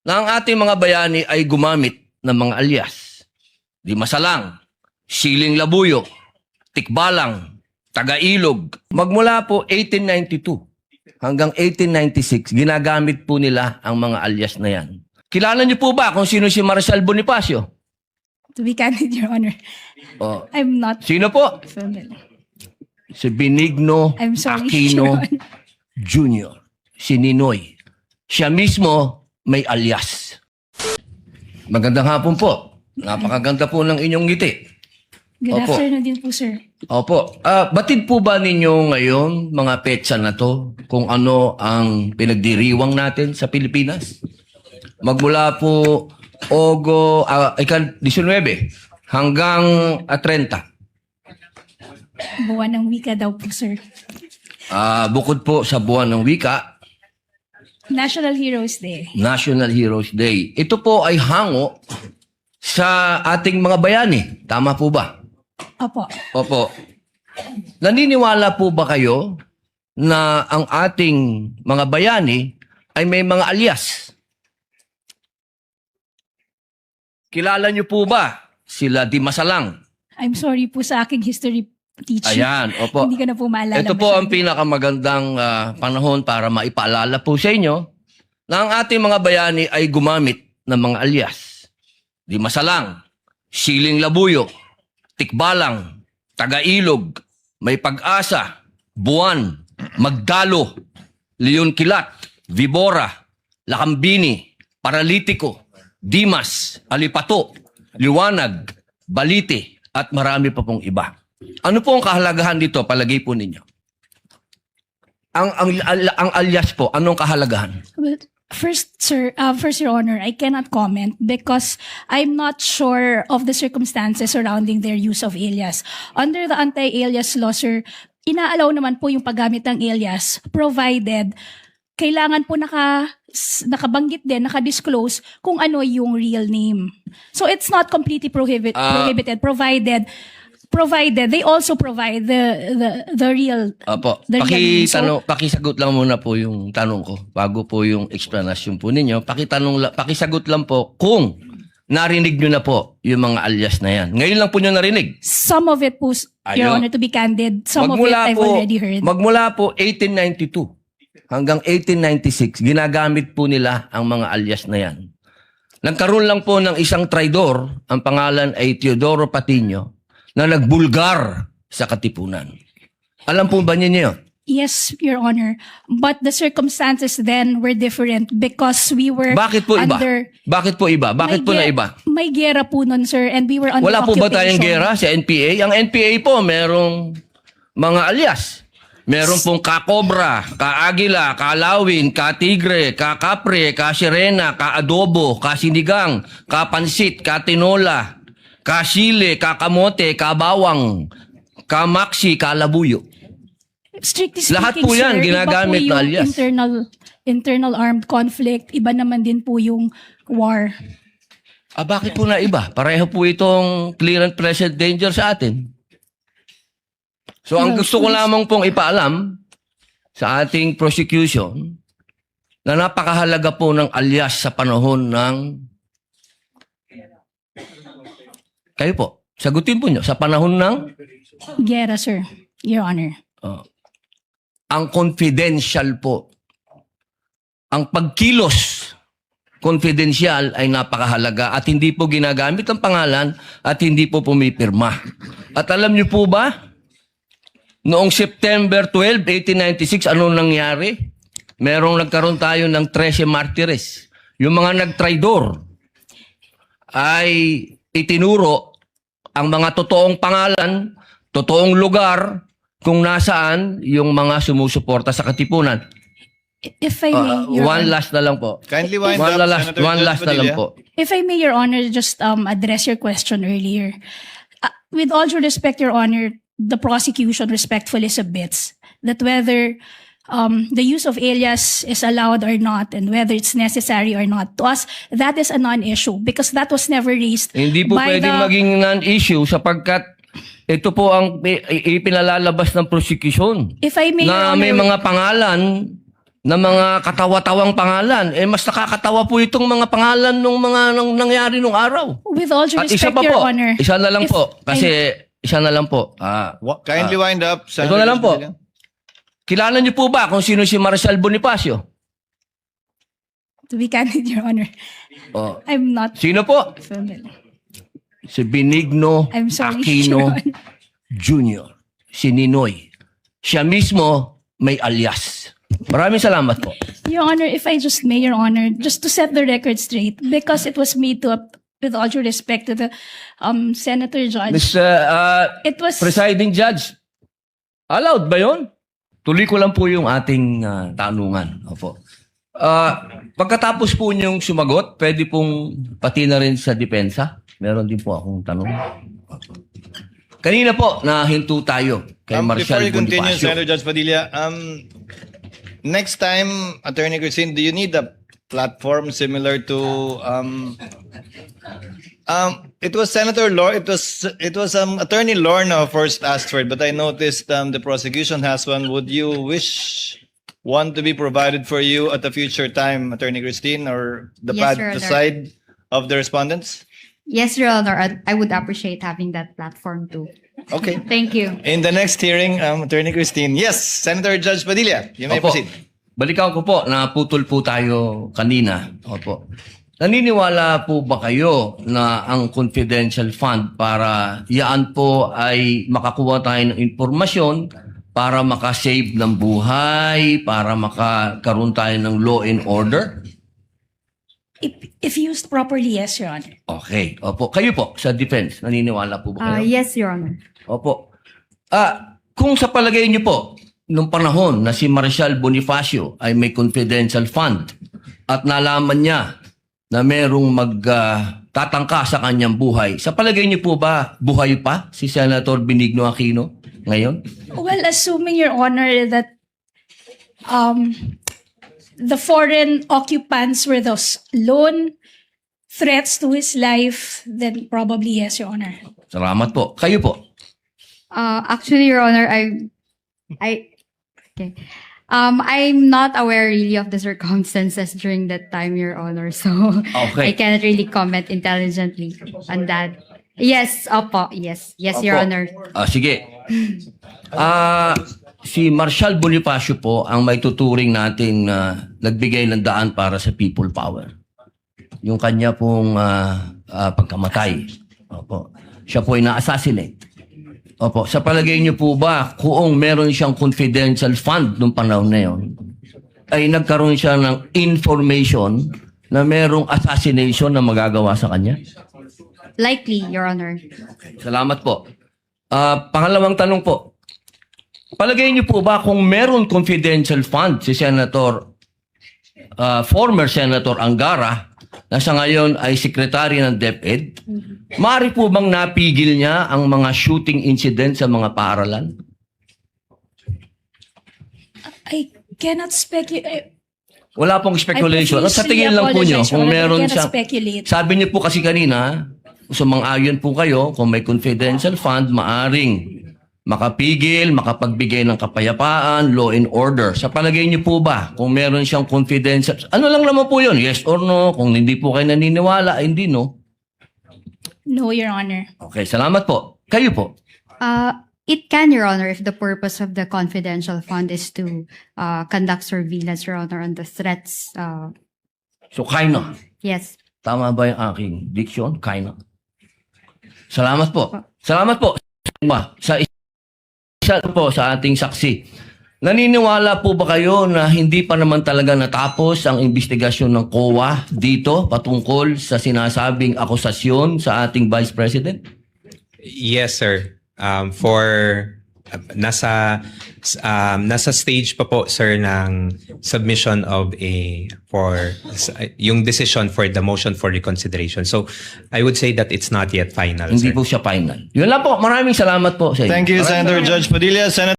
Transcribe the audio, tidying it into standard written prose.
na ang ating mga bayani ay gumamit ng mga alias. Di Masalang, Siling Labuyo, Tikbalang, Tagailog. Magmula po 1892 hanggang 1896, ginagamit po nila ang mga alias na yan. Kilala niyo po ba kung sino si Marcial Bonifacio? To be candid, Your Honor, Oh. I'm not Sino po? familiar. Si Benigno I'm sorry, Aquino Your Honor. Jr. Si Ninoy. Siya mismo may alias. Magandang hapon po. Napakaganda po ng inyong ngiti. Good Opo. afternoon din po, sir. Opo. Batid po ba ninyo ngayon, mga petsa na to, kung ano ang pinagdiriwang natin sa Pilipinas? Magmula po 19 hanggang 30. Buwan ng wika daw po, sir. Bukod po sa buwan ng wika, National Heroes Day. National Heroes Day. Ito po ay hango sa ating mga bayani. Tama po ba? Opo. Opo. Naniniwala po ba kayo na ang ating mga bayani ay may mga alias? Kilala niyo po ba sila Di Masalang? I'm sorry po sa aking history teaching. Ayan, opo. Hindi ko na po maalala. Ito po ang masyado. pinakamagandang panahon para maipaalala po sa inyo na ang ating mga bayani ay gumamit ng mga alias. Di Masalang, Siling Labuyo, Tikbalang, Tagailog, May Pag-asa, Buwan, Magdalo, Leon Kilat, Vibora, Lakambini, Paralitiko, Dimas, Alipato, Liwanag, Balite, at marami pa pong iba. Ano po ang kahalagahan dito, palagay po ninyo? Ang alias po, anong kahalagahan? Well, first, sir, first, Your Honor, I cannot comment because I'm not sure of the circumstances surrounding their use of alias. Under the anti-alias law, inaalaw naman po yung paggamit ng alias provided kailangan po nakabanggit din, nakadisclose kung ano yung real name. So it's not completely prohibited provided they also provide the real Opo. the real name. So, Pakisagot lang muna po yung tanong ko bago po yung explanation po ninyo. Pakisagot lang po kung narinig nyo na po yung mga alias na yan. Ngayon lang po nyo narinig. some of it po, Your Ayun. Honor, to be candid, some of it I've already heard. Magmula po 1892 hanggang 1896, ginamit po nila ang mga alias na yan. Nagkaroon lang po ng isang traidor, ang pangalan ay Teodoro Patiño, na nagbulgar sa Katipunan. Alam po ba niyo yun? Yes, Your Honor. But the circumstances then were different because we were Bakit po iba? under... Bakit po iba? Bakit po na iba? May gera po nun, sir, and we were under Wala po ba tayong occupation. gera sa NPA? Ang NPA po, merong mga alias. Meron pong ka-Cobra, ka-Agila, ka-Lawin, ka-Tigre, ka-Kapre, ka-Sirena, ka-Adobo, ka-Sinigang, ka-Pansit, ka-Tinola, ka-Sile, ka-Kamote, ka-Bawang, ka-Maxi, ka-Labuyo. Strictly speaking, Lahat po yan, sir, ginagamit iba po na yung alias. internal armed conflict, iba naman din po yung war. Bakit po na iba? Pareho po itong clear and present danger sa atin. So, ang Well, gusto ko lamang pong ipaalam sa ating prosecution na napakahalaga po ng alias sa panahon ng... Kayo po, sagutin po nyo. Sa panahon ng... Gera, sir, Your Honor. Ang confidential po. Ang pagkilos confidential ay napakahalaga at hindi po ginagamit ang pangalan at hindi po pumipirma. At alam niyo po ba, noong September 12, 1896, anong nangyari? Nagkaroon tayo ng 13 martires. Yung mga nagtraidor ay itinuro ang mga totoong pangalan, totoong lugar, kung nasaan yung mga sumusuporta sa Katipunan. If I may, Your One Honor. last na lang po. Kindly wind One up, last, Senator one Judge last na lang Padilla. po. If I may, Your Honor, just address your question earlier. With all due respect, Your Honor, the prosecution respectfully submits that whether the use of alias is allowed or not and whether it's necessary or not, to us, that is a non-issue because that was never raised Hindi po by pwedeng the... maging non-issue sapagkat ito po ang ipinalalabas ng prosecution. If I may, Your Na Honor, may mga pangalan na mga katawa-tawang pangalan. Mas nakakatawa po itong mga pangalan nung nangyari nung araw. With all due At isa respect, pa Your po, Honor. isa na lang if po. Kasi, isa na lang po. Kindly wind up. Ito na lang po. Kilala niyo po ba kung sino si Marshal Bonifacio? To be candid, Your Honor, Oh. I'm not Sino po? familiar. Si Benigno I'm sorry, Aquino Your Honor. Jr. Si Ninoy. Siya mismo may alias. Maraming salamat po. Your Honor, if I just may, Your Honor, just to set the record straight, because it was made to, with all due respect to the Senator Judge, Mr. it was, Presiding Judge, allowed ba yun? Tuloy ko lang po yung ating tanungan. Opo. Pagkatapos po niyong sumagot, pwede pong pati na rin sa depensa. Meron din po akong tanong. Kanina po, nahinto tayo kay Before Marshal you continue, Bonifacio. Senator Judge Padilla, next time, Attorney Christine, do you need a platform similar to it was Senator Lor, it was Attorney Lorna who first asked for it, but I noticed the prosecution has one. Would you wish one to be provided for you at a future time, Attorney Christine, or the Yes, Your the Honor. side of the respondents? Yes, Your Honor. I would appreciate having that platform too. Okay. Thank you. In the next hearing, Attorney Christine. Yes, Senator Judge Padilla, you may Opo. proceed. Balikan ko po, naputol po tayo kanina. Opo. Naniniwala po ba kayo na ang confidential fund para yaan po ay makakuha tayo ng impormasyon para makasave ng buhay, para makakaroon tayo ng law and order? if used properly, yes, Your Honor. Okay. Opo. Kayo po, sa defense, naniniwala po ba kayo? Yes, Your Honor. Opo. Kung sa palagay niyo po, nung panahon na si Marshal Bonifacio ay may confidential fund at nalaman niya na merong magtatangka sa kanyang buhay, sa palagay niyo po ba buhay pa si Senator Benigno Aquino ngayon? Well, assuming, Your Honor, that the foreign occupants were those lone threats to his life, then probably yes, Your Honor. Salamat po. Kayo po. Actually, Your Honor, okay. I'm not aware really of the circumstances during that time, Your Honor. So Okay. I cannot really comment intelligently on that. Yes, opo. Yes, Your Opo. Honor. Sige. Si Marshal Bonifacio po ang may tuturing nating nagbigay ng daan para sa people power. Yung kanya pong pagkamatay. Opo. Siya po ay na-assassinate. Opo. Sa palagay niyo po ba kung meron siyang confidential fund nung panahon na yun, ay nagkaroon siya ng information na merong assassination na magagawa sa kanya? Likely, Your Honor. Salamat po. Pangalawang tanong po. Palagay niyo po ba kung meron confidential fund si former Senator Angara na sa ngayon ay sekretary ng DepEd, maaari po bang napigil niya ang mga shooting incident sa mga paaralan? I cannot speculate. Wala pong speculation. Sa tingin lang po niyo, kung meron siya... speculate. Sabi niyo po kasi kanina, sumang-ayon po kayo, kung may confidential fund, maaring makapigil, makapagbigay ng kapayapaan, law and order. Sa palagay niyo po ba, kung meron siyang confidential, ano lang naman po yun? Yes or no? Kung hindi po kayo naniniwala, ay hindi, no? No, Your Honor. Okay, salamat po. Kayo po. It can, Your Honor, if the purpose of the confidential fund is to conduct surveillance, Your Honor, on the threats. So, kinda. Yes. Tama ba yung aking diction? Kinda. Salamat po. Salamat po. Sa isa po sa ating saksi. Naniniwala po ba kayo na hindi pa naman talaga natapos ang investigasyon ng COA dito patungkol sa sinasabing akusasyon sa ating Vice President? Yes, sir. Nasa stage pa po, sir, ng submission of yung decision for the motion for reconsideration. So I would say that it's not yet final, Hindi sir. po siya final. Yun lang po. Maraming salamat po sa inyo. Thank you, Senator Judge Padilla. Senator